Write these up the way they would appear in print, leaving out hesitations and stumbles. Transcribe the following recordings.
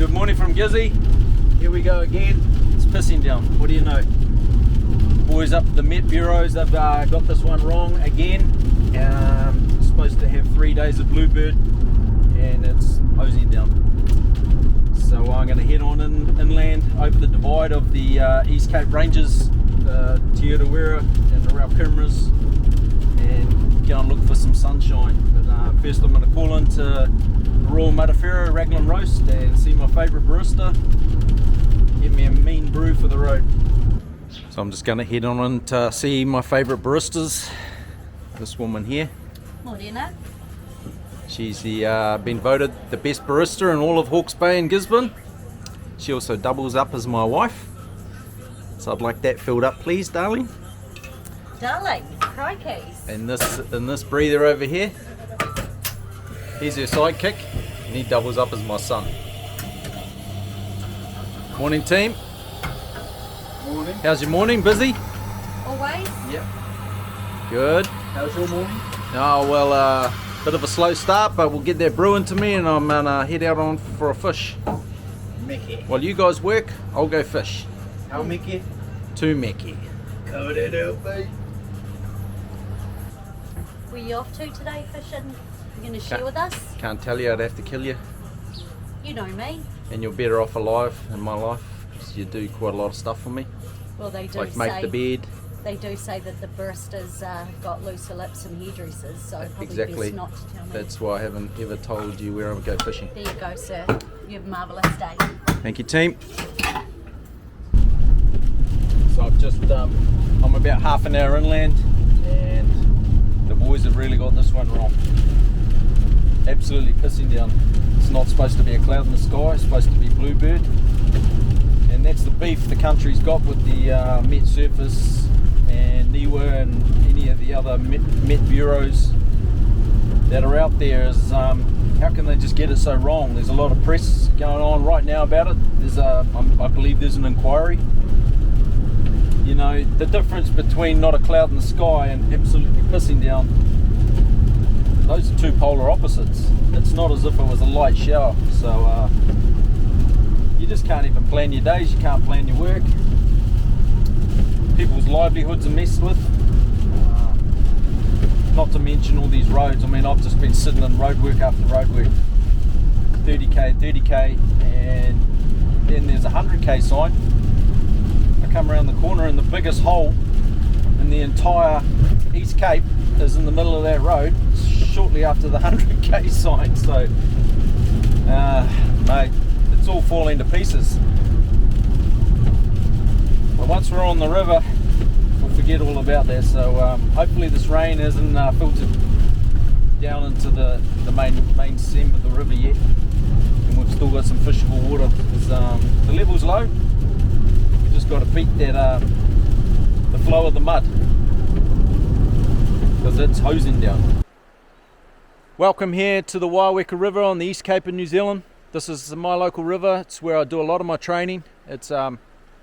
Good morning from Gizzy. Here we go again. It's pissing down. What do you know? Boys up the Met Bureaus, they've got this one wrong again. Supposed to have 3 days of bluebird and it's hosing down. So I'm going to head on inland over the divide of the East Cape Ranges, the Matawhero and the Raukimaras, and go and look for some sunshine. But first I'm going to call into Royal Matawhero Raglan Roast and see my favourite barista. Get me a mean brew for the road. So I'm just going to head on and see my favourite baristas. This woman here. Morena. She's been voted the best barista in all of Hawke's Bay and Gisborne. She also doubles up as my wife. So I'd like that filled up, please, darling. Darling, crikey. And this breather over here, he's her sidekick, and he doubles up as my son. Morning, team. Morning. How's your morning? Busy? Always? Yep. Good. How's your morning? Oh, well, bit of a slow start, but we'll get that brew into me and I'm gonna head out on for a fish. Mickey. While you guys work, I'll go fish. How Mickey? To Mickey. Cut it out, mate. Were you off to today fishing? You're going to share with us? Can't tell you, I'd have to kill you. You know me. And you're better off alive in my life, because you do quite a lot of stuff for me. Well, they do Like say make the bed. They do say that the baristas got looser lips and hairdressers, so probably Exactly. best not to tell me. That's why I haven't ever told you where I would go fishing. There you go, sir. You have a marvellous day. Thank you, team. So I've just, I'm about half an hour inland and the boys have really got this one wrong. Absolutely pissing down. It's not supposed to be a cloud in the sky, it's supposed to be bluebird. And that's the beef the country's got with the Met Surface and Niwa and any of the other Met Bureaus that are out there is how can they just get it so wrong? There's a lot of press going on right now about it. There's I believe there's an inquiry. You know, the difference between not a cloud in the sky and absolutely pissing down, those are two polar opposites. It's not as if it was a light shower. So you just can't even plan your days, you can't plan your work. People's livelihoods are messed with. Not to mention all these roads. I mean, I've just been sitting in road work after road work. 30k, and then there's a 100k sign. I come around the corner and the biggest hole in the entire East Cape is in the middle of that road, shortly after the 100k sign. So, mate, it's all falling to pieces. But once we're on the river, we'll forget all about that. So hopefully this rain hasn't filtered down into the main stem of the river yet, and we've still got some fishable water because the level's low. We just got to beat that the flow of the mud because it's hosing down. Welcome here to the Waiweka River on the East Cape of New Zealand. This is my local river. It's where I do a lot of my training. It's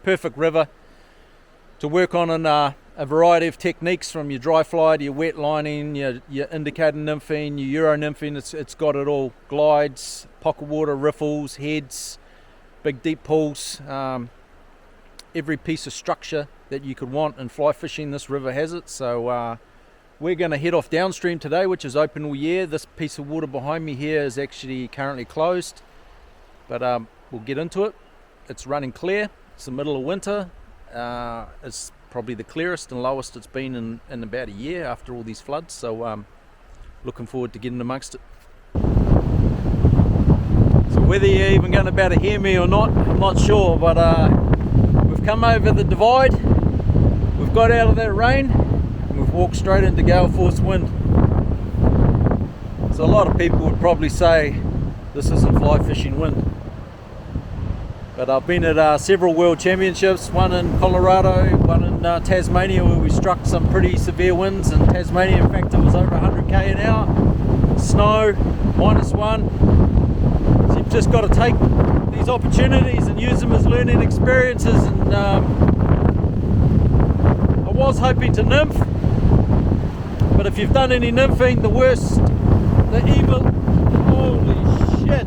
perfect river to work on in a variety of techniques, from your dry fly to your wet lining, your indicator nymphing, your euro nymphing. It's got it all. Glides, pocket water, riffles, heads, big deep pools. Every piece of structure that you could want in fly fishing, this river has it. So we're going to head off downstream today, which is open all year. This piece of water behind me here is actually currently closed, but we'll get into it. It's running clear. It's the middle of winter. It's probably the clearest and lowest it's been in about a year after all these floods, so looking forward to getting amongst it. So whether you're even going to be able to hear me or not, I'm not sure, but we've come over the divide, we've got out of that rain, and we've walked straight into gale force wind. So a lot of people would probably say this isn't fly fishing wind. But I've been at several world championships, one in Colorado, one in Tasmania, where we struck some pretty severe winds. In Tasmania, in fact, it was over 100k an hour. Snow, -1. So you've just got to take these opportunities and use them as learning experiences. And I was hoping to nymph, but if you've done any nymphing, the worst, the evil, holy shit.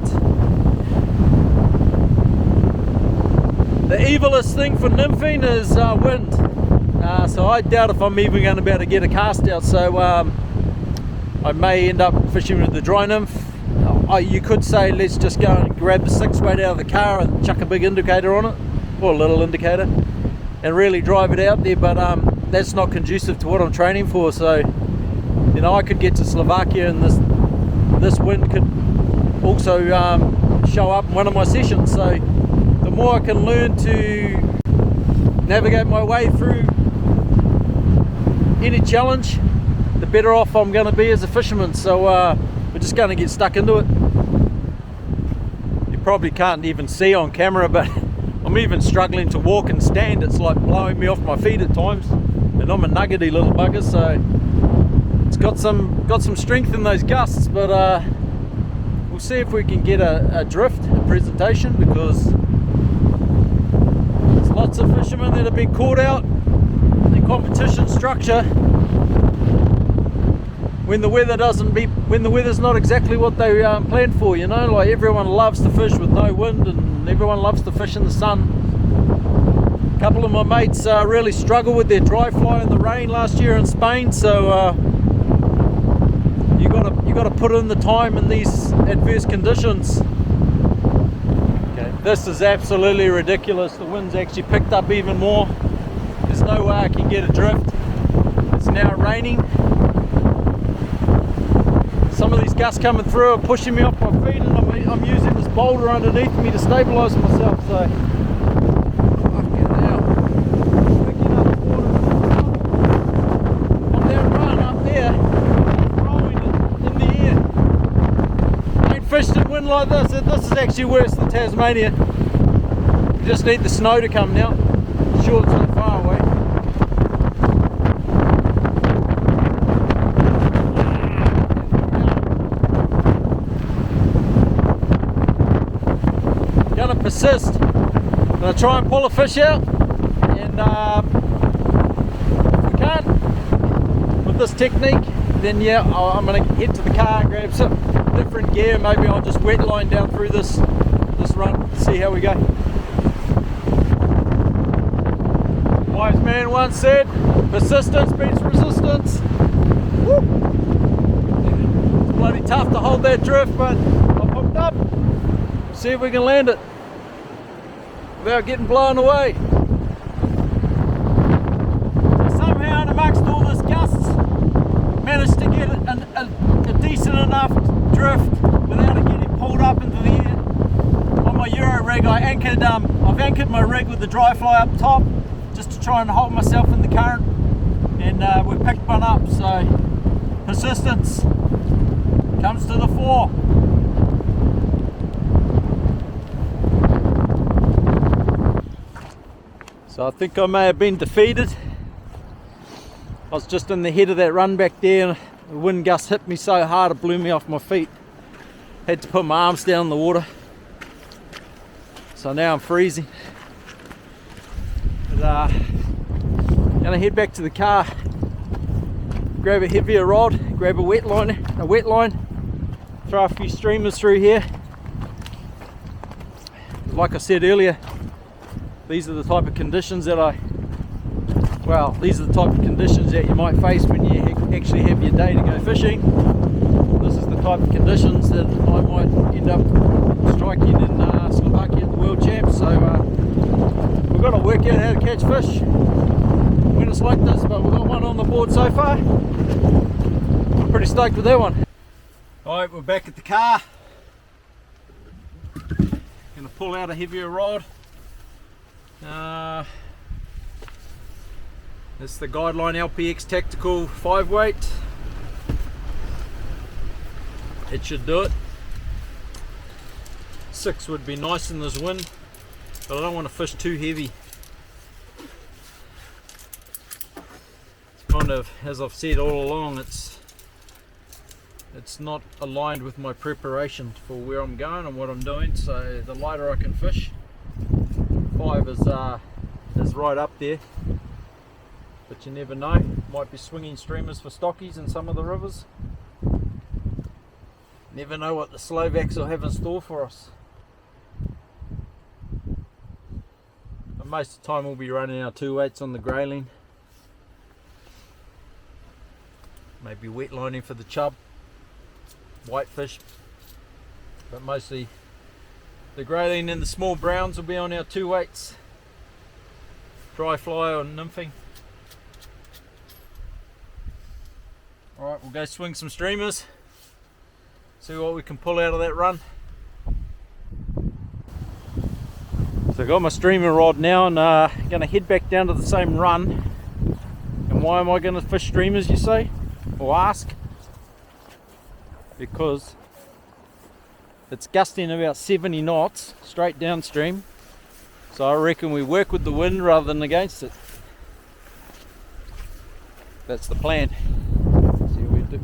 The evilest thing for nymphing is wind. So I doubt if I'm even going to be able to get a cast out. So I may end up fishing with the dry nymph. You could say let's just go and grab the 6-weight out of the car and chuck a big indicator on it, or a little indicator, and really drive it out there. But that's not conducive to what I'm training for. So you know, I could get to Slovakia and this wind could also show up in one of my sessions. So the more I can learn to navigate my way through any challenge, the better off I'm going to be as a fisherman. So we're just going to get stuck into it. You probably can't even see on camera, but I'm even struggling to walk and stand. It's like blowing me off my feet at times, and I'm a nuggety little bugger, so it's got some strength in those gusts. But we'll see if we can get a drift, a presentation, because there's lots of fishermen that have been caught out in competition structure when the weather's not exactly what they planned for. You know, like everyone loves to fish with no wind, and everyone loves to fish in the sun. A couple of my mates really struggled with their dry fly in the rain last year in Spain. So you got to put in the time in these adverse conditions. Okay, this is absolutely ridiculous. The wind's actually picked up even more. There's no way I can get a drift. It's now raining. Some of these gusts coming through are pushing me off my feet, and I'm using this boulder underneath me to stabilise myself. So, fucking hell. Picking up water. On that run up there, throwing it in the air. I ain't fished in wind like this. This is actually worse than Tasmania. We just need the snow to come now. I'm sure it's not far away. Gonna persist. Gonna try and pull a fish out, and if we can't with this technique, then yeah, I'm gonna head to the car and grab some different gear. Maybe I'll just wet line down through this run, see how we go. Wise man once said, persistence beats resistance. Woo! It's bloody tough to hold that drift, but I'm hooked up. See if we can land it without getting blown away. So somehow, in amongst all this gusts, managed to get a decent enough drift without it getting pulled up into the air. On my Euro rig, I've anchored my rig with the dry fly up top, just to try and hold myself in the current, and we picked one up. So persistence comes to the fore. So I think I may have been defeated. I was just in the head of that run back there, and the wind gust hit me so hard it blew me off my feet. Had to put my arms down in the water. So now I'm freezing. But gonna head back to the car, grab a heavier rod, grab a wet line, throw a few streamers through here. Like I said earlier, these are the type of conditions that you might face when you actually have your day to go fishing. This is the type of conditions that I might end up striking in Slovakia at the World Champs. So we've got to work out how to catch fish when it's like this, but we've got one on the board so far. I'm pretty stoked with that one. Alright, we're back at the car. Gonna pull out a heavier rod. It's the Guideline LPX Tactical 5-weight. It should do it. 6 would be nice in this wind, but I don't want to fish too heavy. It's kind of, as I've said all along, it's not aligned with my preparation for where I'm going and what I'm doing. So the lighter I can fish, 5 is right up there, but you never know. Might be swinging streamers for stockies in some of the rivers. Never know what the Slovaks will have in store for us. But most of the time we'll be running our 2/8 on the grayling. Maybe wet lining for the chub, whitefish, but mostly the grayling and the small browns will be on our 2/8, dry fly or nymphing. Alright, we'll go swing some streamers, see what we can pull out of that run. So I got my streamer rod now and going to head back down to the same run. And why am I going to fish streamers, you say? Or ask? Because it's gusting about 70 knots straight downstream, so I reckon we work with the wind rather than against it. That's the plan. See what we do.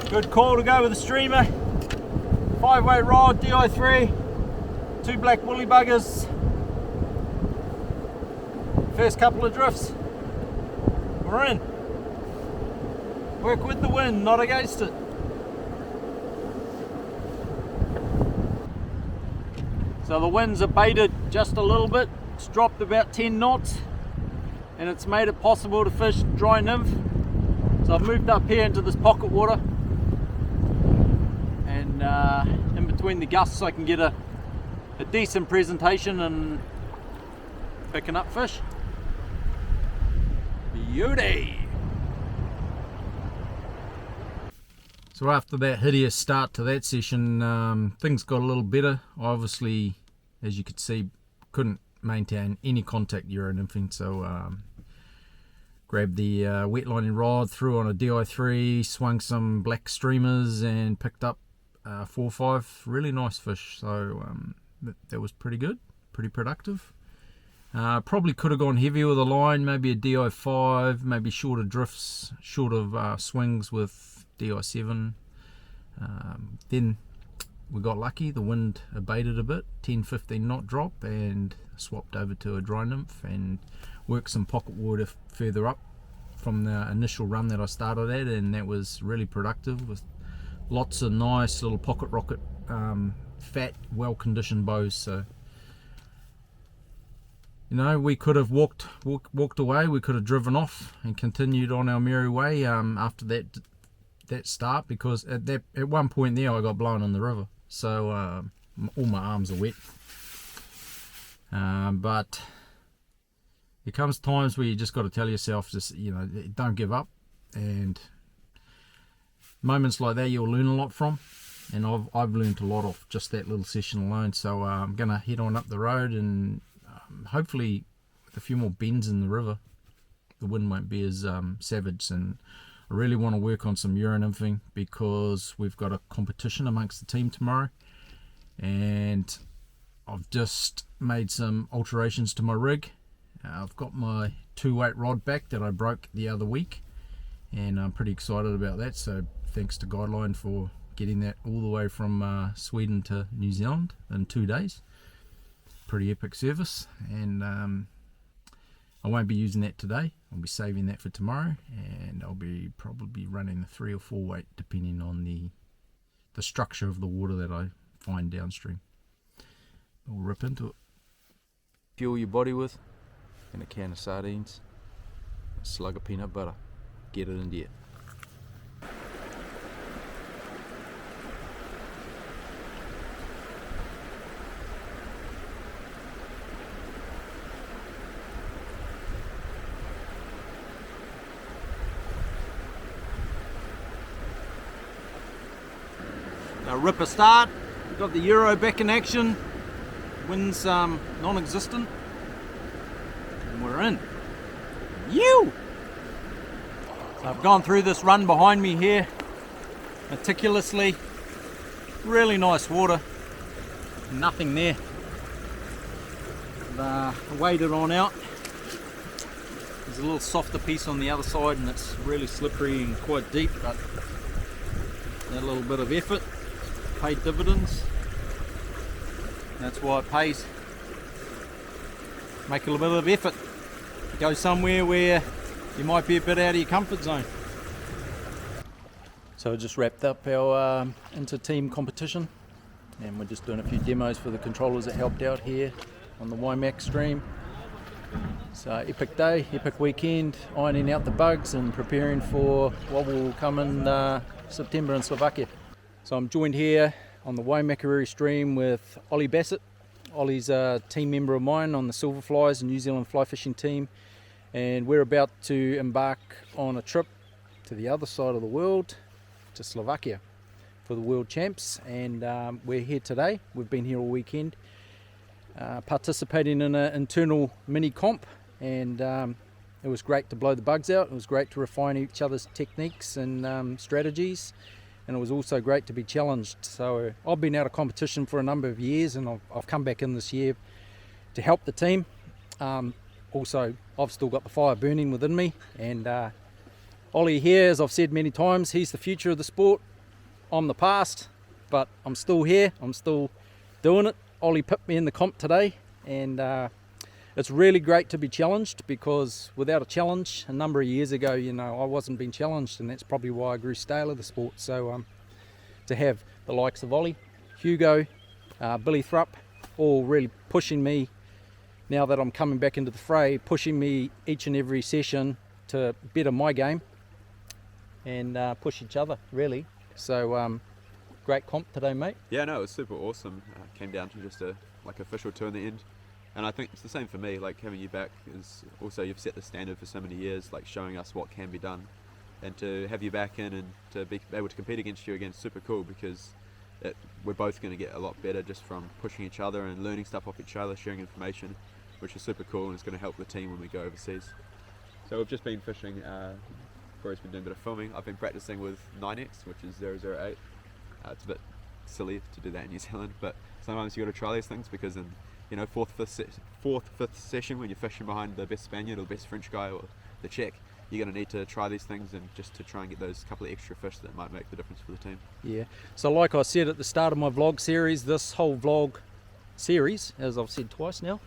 Good call to go with the streamer. 5-weight rod, DI3, 2 black woolly buggers. First couple of drifts, we're in. Work with the wind, not against it. So the wind's abated just a little bit. It's dropped about 10 knots and it's made it possible to fish dry nymph. So I've moved up here into this pocket water. In between the gusts I can get a decent presentation and picking up fish. Beauty! So after that hideous start to that session, things got a little better. I obviously, as you could see, couldn't maintain any contact euro nymphing, so grabbed the wet lining rod, threw on a DI3, swung some black streamers and picked up 4 or 5 really nice fish. So that was pretty good, pretty productive. Probably could have gone heavier with a line, maybe a DI5, maybe shorter drifts, shorter swings with DI7. Then we got lucky, the wind abated a bit, 10-15 knot drop, and swapped over to a dry nymph and worked some pocket water further up from the initial run that I started at, and that was really productive with lots of nice little pocket rocket, fat, well-conditioned bows. So, you know, we could have walked away. We could have driven off and continued on our merry way after that start, because at one point there I got blown in the river. So all my arms are wet. But there comes times where you just got to tell yourself, just, you know, don't give up, and moments like that you'll learn a lot from, and I've learned a lot off just that little session alone. So I'm gonna head on up the road, and hopefully with a few more bends in the river the wind won't be as savage. And I really want to work on some euro nymphing because we've got a competition amongst the team tomorrow, and I've just made some alterations to my rig. I've got my 2-weight rod back that I broke the other week, and I'm pretty excited about that. So thanks to Guideline for getting that all the way from Sweden to New Zealand in 2 days. Pretty epic service, and I won't be using that today. I'll be saving that for tomorrow, and I'll be probably running a 3 or 4 weight depending on the structure of the water that I find downstream. We'll rip into it. Fuel your body with, and a can of sardines, a slug of peanut butter. Get it into you. A ripper start. We've got the Euro back in action. Wind's non-existent. And we're in. You! So I've gone through this run behind me here meticulously. Really nice water. Nothing there. weighed it on out. There's a little softer piece on the other side and it's really slippery and quite deep, but that little bit of effort paid dividends. That's why it pays. Make a little bit of effort. Go somewhere where you might be a bit out of your comfort zone. So I just wrapped up our inter-team competition and we're just doing a few demos for the controllers that helped out here on the WiMAX stream. So epic day, epic weekend, ironing out the bugs and preparing for what will come in September in Slovakia. So I'm joined here on the Waimakariri stream with Ollie Bassett. Ollie's a team member of mine on the Silverflies and New Zealand fly fishing team, and we're about to embark on a trip to the other side of the world, to Slovakia, for the World Champs. And we're here today. We've been here all weekend, participating in an internal mini comp, and it was great to blow the bugs out. It was great to refine each other's techniques and strategies, and it was also great to be challenged. So I've been out of competition for a number of years, and I've come back in this year to help the team. Also, I've still got the fire burning within me, and Ollie here, as I've said many times, he's the future of the sport. I'm the past, but I'm still here. I'm still doing it. Ollie pipped me in the comp today, and it's really great to be challenged, because without a challenge a number of years ago, I wasn't being challenged, and that's probably why I grew stale of the sport. So to have the likes of Ollie, Hugo, Billy Thrupp, all really pushing me now that I'm coming back into the fray, pushing me each and every session to better my game and push each other, really. So great comp today, mate. Yeah, no, it was super awesome. Came down to just a official two in the end. And I think it's the same for me, like having you back is also, you've set the standard for so many years, like showing us what can be done. And to have you back in and to be able to compete against you again is super cool, because we're both going to get a lot better just from pushing each other and learning stuff off each other, sharing information, which is super cool, and it's going to help the team when we go overseas. So we've just been fishing, Corey's been doing a bit of filming. I've been practicing with 9X, which is 008. It's a bit silly to do that in New Zealand, but sometimes you got to try these things, because in fourth, fifth session, when you're fishing behind the best Spaniard or the best French guy or the Czech, you're going to need to try these things, and just to try and get those couple of extra fish that might make the difference for the team. Yeah, so like I said at the start of my vlog series, this whole vlog series, as I've said twice now,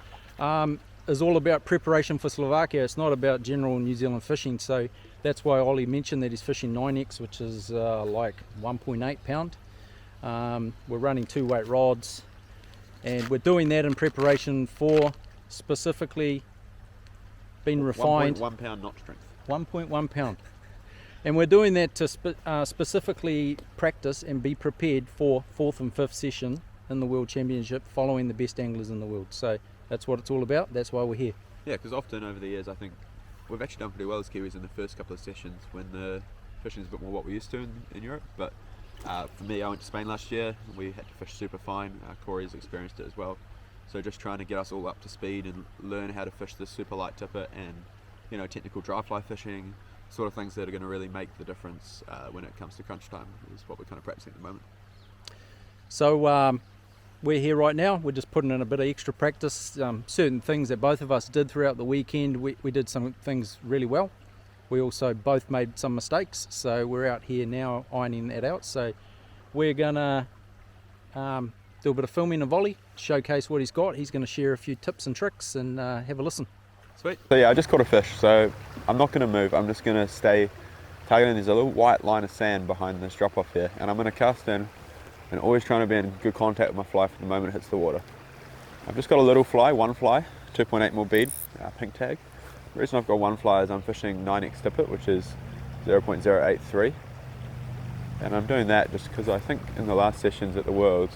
is all about preparation for Slovakia. It's not about general New Zealand fishing, so that's why Ollie mentioned that he's fishing 9X, which is like 1.8 pound. We're running 2-weight rods, and we're doing that in preparation for specifically being refined. 1.1 pound knot strength. 1.1 pound. And we're doing that to specifically practice and be prepared for 4th and 5th session in the World Championship, following the best anglers in the world. So that's what it's all about. That's why we're here. Yeah, because often over the years, I think we've actually done pretty well as Kiwis in the first couple of sessions when the fishing is a bit more what we're used to in Europe. But for me, I went to Spain last year. We had to fish super fine. Corey's experienced it as well. So just trying to get us all up to speed and learn how to fish the super light tippet and technical dry fly fishing, sort of things that are going to really make the difference when it comes to crunch time, is what we're kind of practicing at the moment. So we're here right now. We're just putting in a bit of extra practice. Certain things that both of us did throughout the weekend, we did some things really well. We also both made some mistakes, so we're out here now ironing that out. So we're gonna do a bit of filming of Ollie, showcase what he's got. He's gonna share a few tips and tricks, and have a listen. Sweet. So yeah, I just caught a fish, so I'm not gonna move. I'm just gonna stay targeting. There's a little white line of sand behind this drop off here, and I'm gonna cast in and always trying to be in good contact with my fly from the moment it hits the water. I've just got a little fly, one fly, 2.8mm bead, pink tag. The reason I've got one fly is I'm fishing 9X tippet, which is 0.083. And I'm doing that just because I think in the last sessions at the Worlds,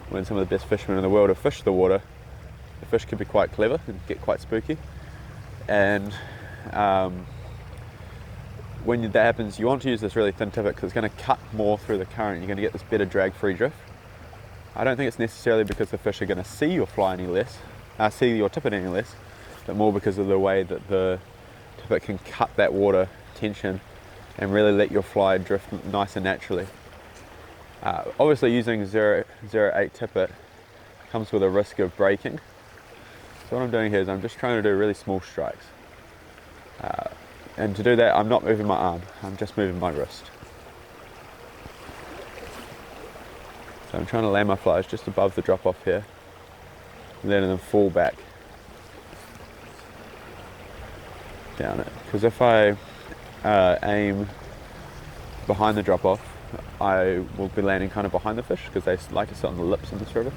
when some of the best fishermen in the world have fished the water, the fish can be quite clever and get quite spooky. And when that happens, you want to use this really thin tippet because it's going to cut more through the current. You're going to get this better drag-free drift. I don't think it's necessarily because the fish are going to see your fly any less, see your tippet any less, but more because of the way that the tippet can cut that water tension and really let your fly drift nice and naturally. Obviously using 0.08 tippet comes with a risk of breaking. So what I'm doing here is I'm just trying to do really small strikes. And to do that, I'm not moving my arm, I'm just moving my wrist. So I'm trying to land my flies just above the drop off here, letting them fall back down it. Because if I aim behind the drop off, I will be landing kind of behind the fish because they like to sit on the lips in this river.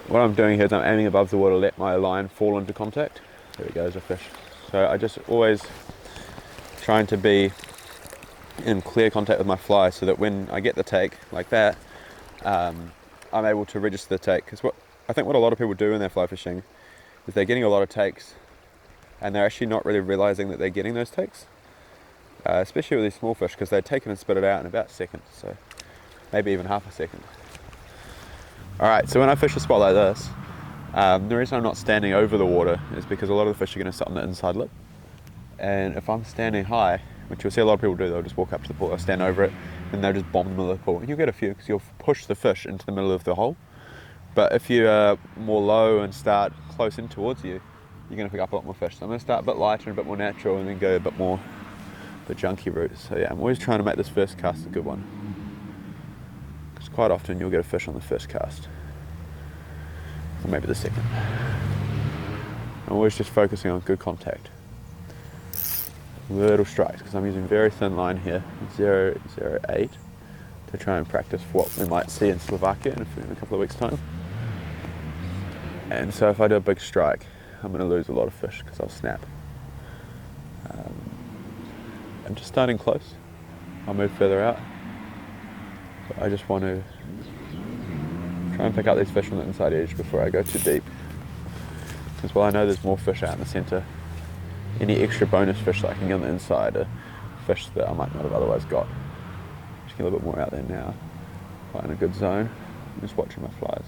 What I'm doing here is I'm aiming above the water, let my line fall into contact. There we go, there's a fish. So I just always trying to be in clear contact with my fly so that when I get the take like that, I'm able to register the take. Because I think what a lot of people do in their fly fishing is they're getting a lot of takes and they're actually not really realizing that they're getting those takes. Especially with these small fish, because they take it and spit it out in about seconds, so maybe even half a second. Alright, so when I fish a spot like this, the reason I'm not standing over the water is because a lot of the fish are going to sit on the inside lip. And if I'm standing high, which you'll see a lot of people do, they'll just walk up to the pool, they'll stand over it, and they'll just bomb the middle of the pool. And you'll get a few because you'll push the fish into the middle of the hole. But if you're more low and start close in towards you, you're going to pick up a lot more fish. So I'm going to start a bit lighter and a bit more natural and then go a bit more the junky route. So yeah, I'm always trying to make this first cast a good one. Because quite often you'll get a fish on the first cast. Or maybe the second. I'm always just focusing on good contact. Little strikes, because I'm using very thin line here, 0.08, to try and practice for what we might see in Slovakia in a couple of weeks' time. And so if I do a big strike, I'm going to lose a lot of fish because I'll snap. I'm just starting close. I'll move further out. So I just want to try and pick up these fish on the inside edge before I go too deep. Because while I know there's more fish out in the centre, any extra bonus fish that I can get on the inside are fish that I might not have otherwise got. Just get a little bit more out there now. Quite in a good zone. I'm just watching my flies.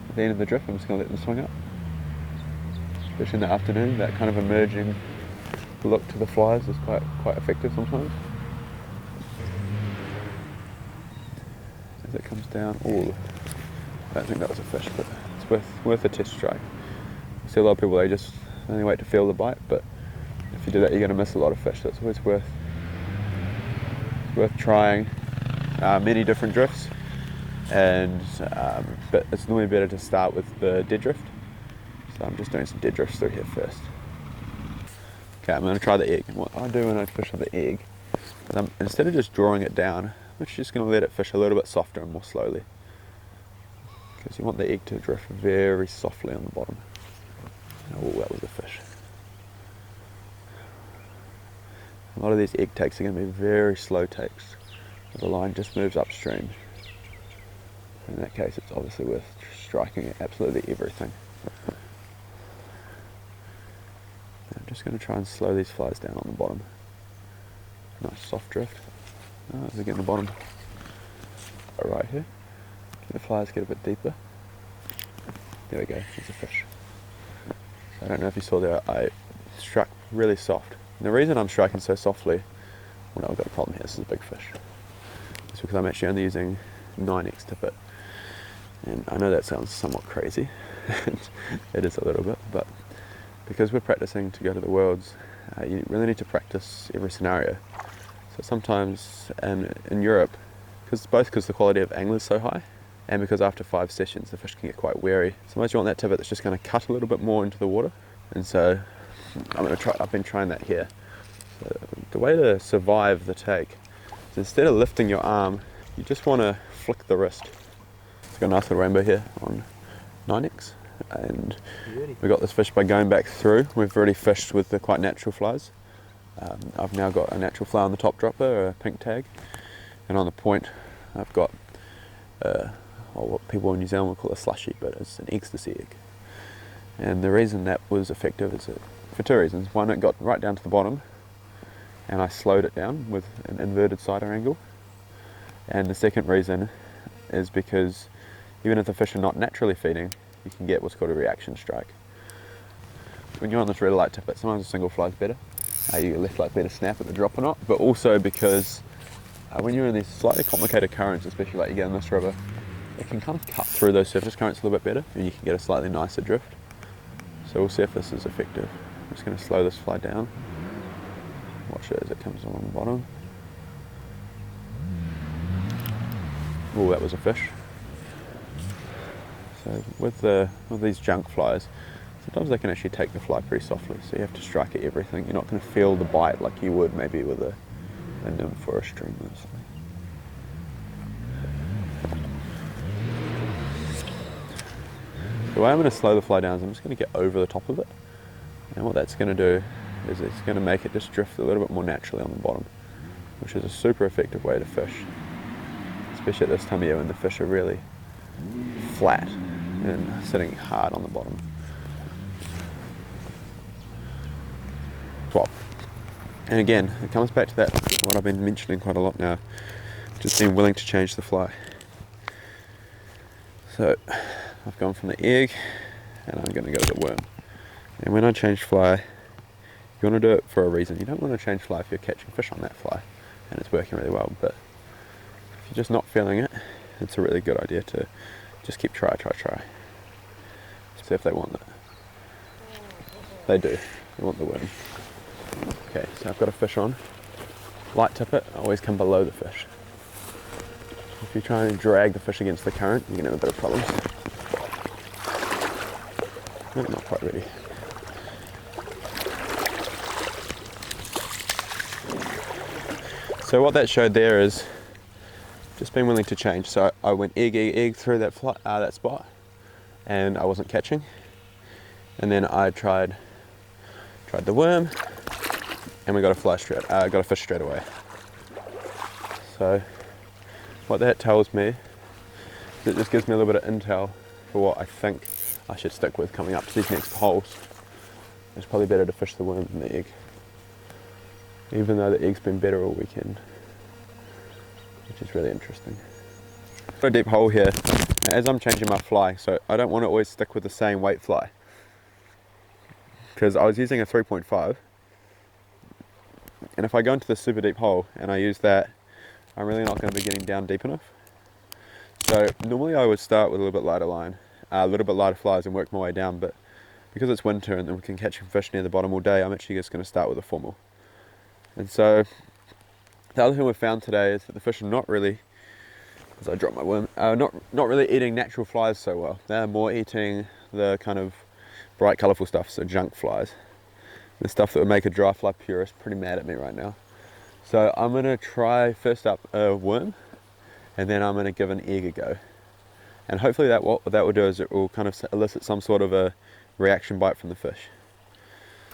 At the end of the drift, I'm just going to let them swing up. Especially in the afternoon, that kind of emerging look to the flies is quite effective sometimes. As it comes down, I don't think that was a fish, but it's worth a test strike. I see a lot of people, they just only wait to feel the bite, but if you do that you're going to miss a lot of fish, so it's always worth trying many different drifts, but it's normally better to start with the dead drift. So I'm just doing some dead drifts through here first. Okay, I'm going to try the egg. And what I do when I fish with the egg is instead of just drawing it down, I'm just going to let it fish a little bit softer and more slowly. Because you want the egg to drift very softly on the bottom. Oh, that was a fish. A lot of these egg takes are going to be very slow takes. The line just moves upstream. In that case, it's obviously worth striking at absolutely everything. I'm just going to try and slow these flies down on the bottom. Nice soft drift. As we get on the bottom, right here. The flies get a bit deeper. There we go, there's a fish. So I don't know if you saw there, I struck really soft. And the reason I'm striking so softly, well, I've got a problem here, this is a big fish. It's because I'm actually only using 9x tippet. And I know that sounds somewhat crazy. It is a little bit, but because we're practicing to go to the Worlds, you really need to practice every scenario. So sometimes, and in Europe, because the quality of angling is so high, and because after 5 sessions the fish can get quite wary, sometimes you want that tippet that's just going to cut a little bit more into the water. And so I've been trying that here. So the way to survive the take is instead of lifting your arm, you just want to flick the wrist. It's got a nice little rainbow here on 9x. And we got this fish by going back through. We've already fished with the quite natural flies. I've now got a natural fly on the top dropper, a pink tag, and on the point I've got what people in New Zealand would call a slushy, but it's an ecstasy egg. And the reason that was effective is for 2 reasons. One, it got right down to the bottom and I slowed it down with an inverted sider angle. And the second reason is because even if the fish are not naturally feeding, you can get what's called a reaction strike. When you're on this really light tippet, sometimes a single fly is better. You're less likely to snap at the drop or not, but also because when you're in these slightly complicated currents, especially like you get in this river, it can kind of cut through those surface currents a little bit better, and you can get a slightly nicer drift. So we'll see if this is effective. I'm just going to slow this fly down. Watch it as it comes along the bottom. Oh, that was a fish. So with these junk flies, sometimes they can actually take the fly pretty softly, so you have to strike at everything. You're not going to feel the bite like you would maybe with a nymph or a streamer or something. The way I'm going to slow the fly down is I'm just going to get over the top of it, and what that's going to do is it's going to make it just drift a little bit more naturally on the bottom, which is a super effective way to fish, especially at this time of year when the fish are really flat and sitting hard on the bottom. Swap. And again, it comes back to that, what I've been mentioning quite a lot now, just being willing to change the fly. So I've gone from the egg and I'm going to go to the worm. And when I change fly, you want to do it for a reason. You don't want to change fly if you're catching fish on that fly and it's working really well, but if you're just not feeling it, it's a really good idea to just keep try. See if they want it. They do. They want the worm. Okay, so I've got a fish on. Light tip it, always come below the fish. If you try and drag the fish against the current, you're going to have a bit of problems. No, not quite ready. So what that showed there is just being willing to change. So I went egg through that spot, and I wasn't catching. And then I tried the worm, and we got a fish straight away. So what that tells me is it just gives me a little bit of intel for what I think I should stick with coming up to these next holes. It's probably better to fish the worm than the egg, even though the egg's been better all weekend, which is really interesting. Got a deep hole here as I'm changing my fly, so I don't want to always stick with the same weight fly, because I was using a 3.5, and if I go into the super deep hole and I use that, I'm really not going to be getting down deep enough. So normally I would start with a little bit lighter line, a little bit lighter flies, and work my way down, but because it's winter and we can catch fish near the bottom all day, I'm actually just going to start with a formal. And so the other thing we've found today is that the fish are not really, as I drop my worm, not really eating natural flies so well. They're more eating the kind of bright colourful stuff, so junk flies. The stuff that would make a dry fly purist pretty mad at me right now. So I'm going to try first up a worm, and then I'm going to give an egg a go. And hopefully what that will do is it will kind of elicit some sort of a reaction bite from the fish.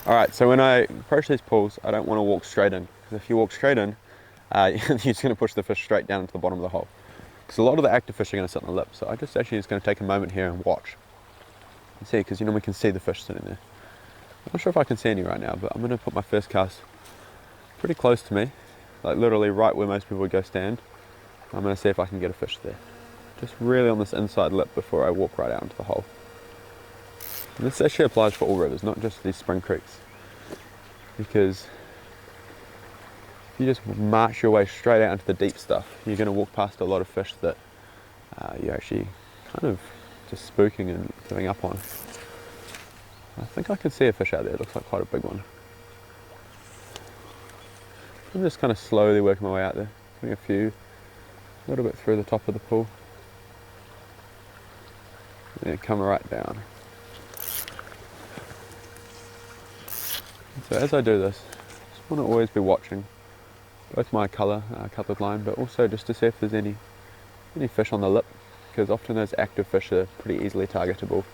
Alright, so when I approach these pools, I don't want to walk straight in, because if you walk straight in, you're just going to push the fish straight down into the bottom of the hole. Because a lot of the active fish are going to sit on the lip, so I just actually just going to take a moment here and watch. And see, because we can see the fish sitting there. I'm not sure if I can see any right now, but I'm going to put my first cast pretty close to me, like literally right where most people would go stand. I'm going to see if I can get a fish there. Just really on this inside lip before I walk right out into the hole. And this actually applies for all rivers, not just these spring creeks. Because if you just march your way straight out into the deep stuff, you're going to walk past a lot of fish that you're actually kind of just spooking and giving up on. I think I can see a fish out there. It looks like quite a big one. I'm just kind of slowly working my way out there, putting a little bit through the top of the pool, and then come right down. So as I do this, I just want to always be watching both my coloured line, but also just to see if there's any fish on the lip, because often those active fish are pretty easily targetable.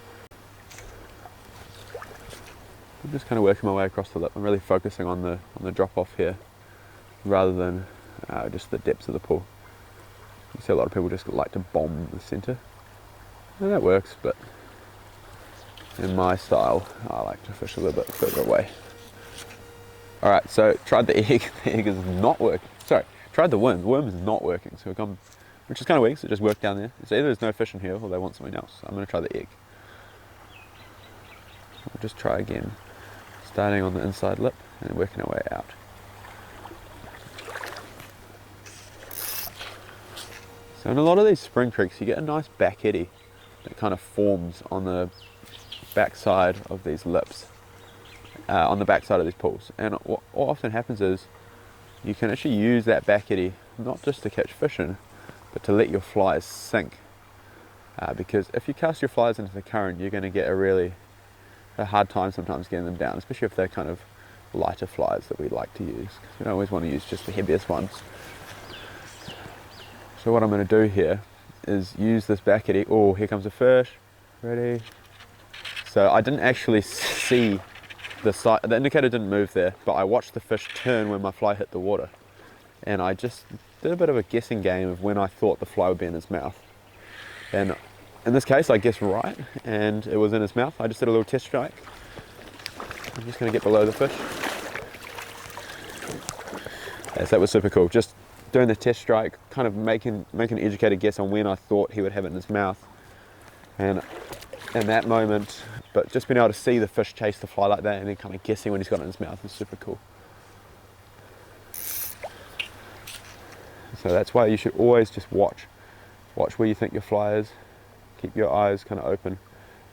I'm just kind of working my way across the lip. I'm really focusing on the drop off here, rather than just the depths of the pool. You see a lot of people just like to bomb the centre, and that works, but in my style, I like to fish a little bit further away. Alright, so tried the egg. The egg is not working. Sorry, tried the worm. The worm is not working, so we've gone, which is kind of weak, so it just worked down there. So either there's no fish in here or they want something else. I'm going to try the egg. I'll just try again, starting on the inside lip and working our way out. So in a lot of these spring creeks, you get a nice back eddy that kind of forms on the backside of these lips, on the backside of these pools. And what often happens is you can actually use that back eddy not just to catch fish in, but to let your flies sink. Because if you cast your flies into the current, you're going to get a hard time sometimes getting them down, especially if they're kind of lighter flies that we like to use. You don't always want to use just the heaviest ones. So what I'm going to do here is use this back eddy. Oh, here comes a fish. Ready. So I didn't actually see the indicator didn't move there, but I watched the fish turn when my fly hit the water. And I just did a bit of a guessing game of when I thought the fly would be in his mouth. And in this case, I guessed right, and it was in his mouth. I just did a little test strike. I'm just going to get below the fish. Yes, that was super cool. Just doing the test strike, kind of making an educated guess on when I thought he would have it in his mouth. And in that moment, but just being able to see the fish chase the fly like that and then kind of guessing when he's got it in his mouth is super cool. So that's why you should always just watch where you think your fly is. Keep your eyes kind of open,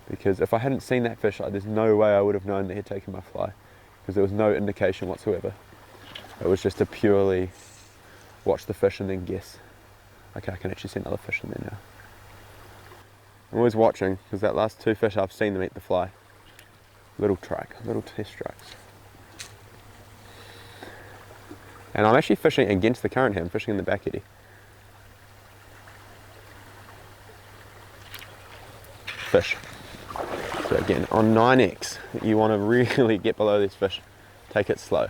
because if I hadn't seen that fish, there's no way I would have known that he'd taken my fly, because there was no indication whatsoever. It was just to purely watch the fish and then guess. Okay, I can actually see another fish in there now. I'm always watching, because that last two fish I've seen them eat the fly. Little test strikes. And I'm actually fishing against the current here. I'm fishing in the back eddy. Fish. So again, on 9X, you want to really get below these fish. Take it slow.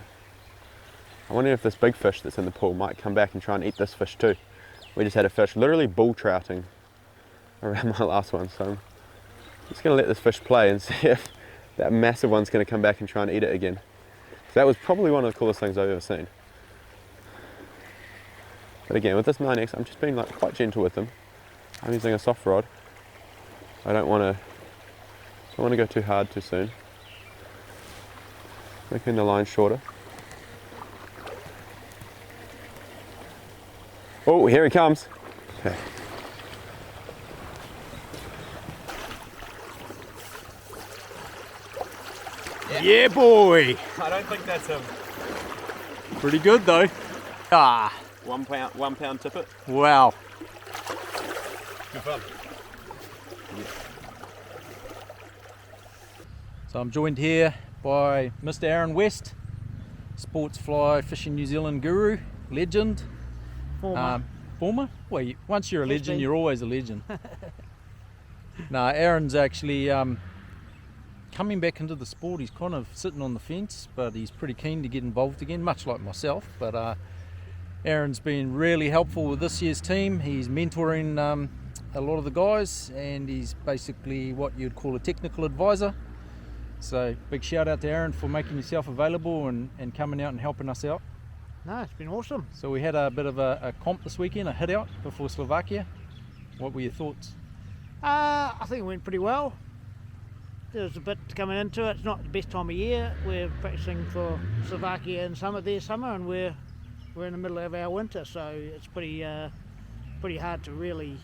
I wonder if this big fish that's in the pool might come back and try and eat this fish too. We just had a fish literally bull trouting around my last one, so I'm just going to let this fish play and see if that massive one's going to come back and try and eat it again. So that was probably one of the coolest things I've ever seen. But again, with this 9X, I'm just being quite gentle with them. I'm using a soft rod. I don't want to go too hard too soon. Making the line shorter. Oh, here he comes. Okay. Yeah, boy. I don't think that's him. Pretty good though. Ah, 1 pound tippet. wow. Good fun. So I'm joined here by Mr. Aaron West, sports fly fishing New Zealand guru, legend. Former? Well, once you're a legend, you're always a legend. No, Aaron's actually coming back into the sport. He's kind of sitting on the fence, but he's pretty keen to get involved again, much like myself. But Aaron's been really helpful with this year's team. He's mentoring a lot of the guys, and he's basically what you'd call a technical advisor. So big shout out to Aaron for making yourself available and coming out and helping us out. No, it's been awesome. So we had a bit of a comp this weekend, a hit out before Slovakia. What were your thoughts? I think it went pretty well. There was a bit coming into it. It's not the best time of year. We're practicing for Slovakia in their summer, and we're in the middle of our winter, so it's pretty hard to really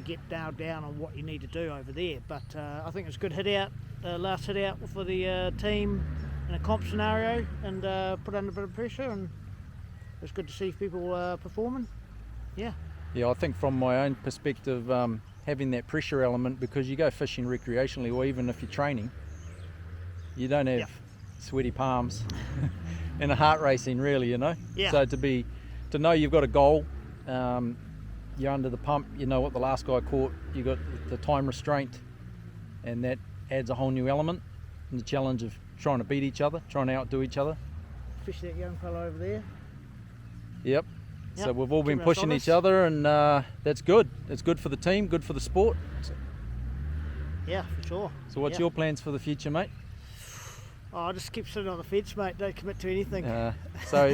get nailed down on what you need to do over there. But I think it was a good hit out, last hit out for the team in a comp scenario, and put under a bit of pressure, and it was good to see people performing. Yeah, I think from my own perspective, having that pressure element, because you go fishing recreationally, or even if you're training, you don't have sweaty palms and a heart racing, really, you know. Yeah. So to know you've got a goal, you're under the pump, you know what the last guy caught, you got the time restraint, and that adds a whole new element, and the challenge of trying to beat each other, trying to outdo each other. fish that young fellow over there. Yep. So Yep, we've all been keeping us pushing each honest. other, and that's good. It's good for the team, good for the sport. Yeah, for sure. So what's Yeah. your plans for the future, mate? Oh, I just keep sitting on the fence, mate. Don't commit to anything. So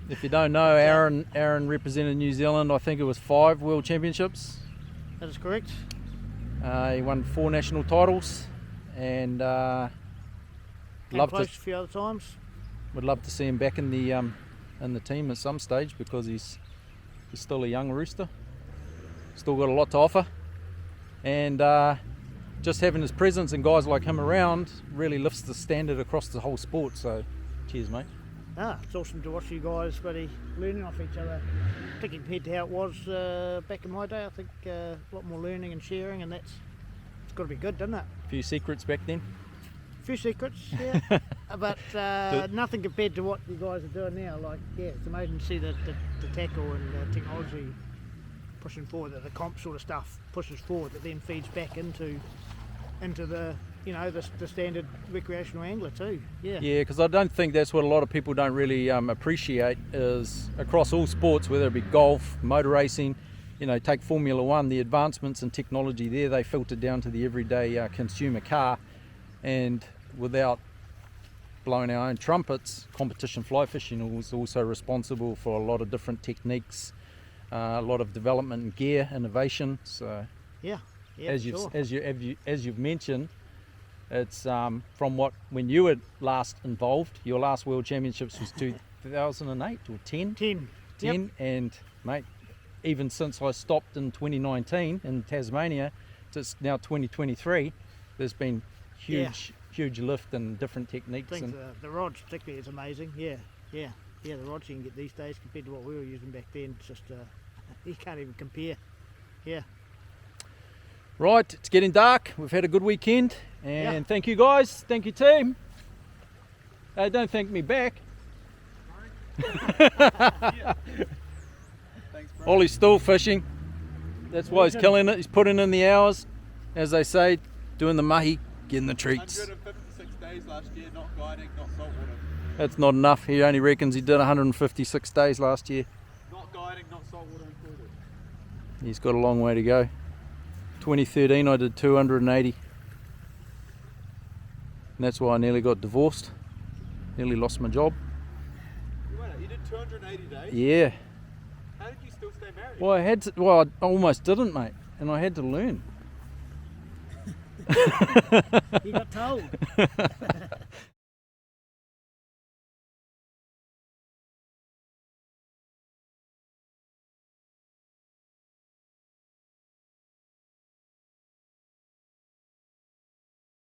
if you don't know, Aaron represented New Zealand, I think it was 5 World Championships. That is correct. He won 4 national titles, and Came close a few other times. would love to see him back in the team at some stage, because he's still a young rooster. still got a lot to offer, and just having his presence and guys like him around really lifts the standard across the whole sport. So cheers, mate. It's awesome to watch you guys really learning off each other, particularly compared to how it was back in my day. I think a lot more learning and sharing, and it's got to be good, doesn't it? A few secrets back then. A few secrets, yeah, but nothing compared to what you guys are doing now. Like, yeah, it's amazing to see the tackle and the technology pushing forward, the comp sort of stuff pushes forward, that then feeds back into the, you know, the standard recreational angler too. Yeah. Yeah, because I don't think that's what a lot of people don't really appreciate is across all sports, whether it be golf, motor racing, you know, take Formula One, the advancements in technology there, they filter down to the everyday consumer car, and without blowing our own trumpets, competition fly fishing was also responsible for a lot of different techniques, a lot of development in gear, innovation. So Yeah, as sure. you've mentioned, it's from when you were last involved. Your last World Championships was 2008 or 10? 10. 10, Yep. and mate, even since I stopped in 2019 in Tasmania, it's now 2023. There's been huge lift in different I techniques. think And the rods particularly is amazing. Yeah, the rods you can get these days compared to what we were using back then, it's just you can't even compare. Yeah. right, it's getting dark. We've had a good weekend, and Yeah. thank you guys. Thank you, team. Don't thank me back. Ollie's still fishing. That's why he's killing it. He's putting in the hours, as they say, doing the mahi, getting the treats. 156 days last year, not guiding, not saltwater. That's not enough. He only reckons he did 156 days last year. Not guiding, not saltwater included. He's got a long way to go. 2013 I did 280. And that's why I nearly got divorced. Nearly lost my job. Wait, you did 280 days? Yeah. How did you still stay married? Well, I almost didn't, mate. And I had to learn. You got told.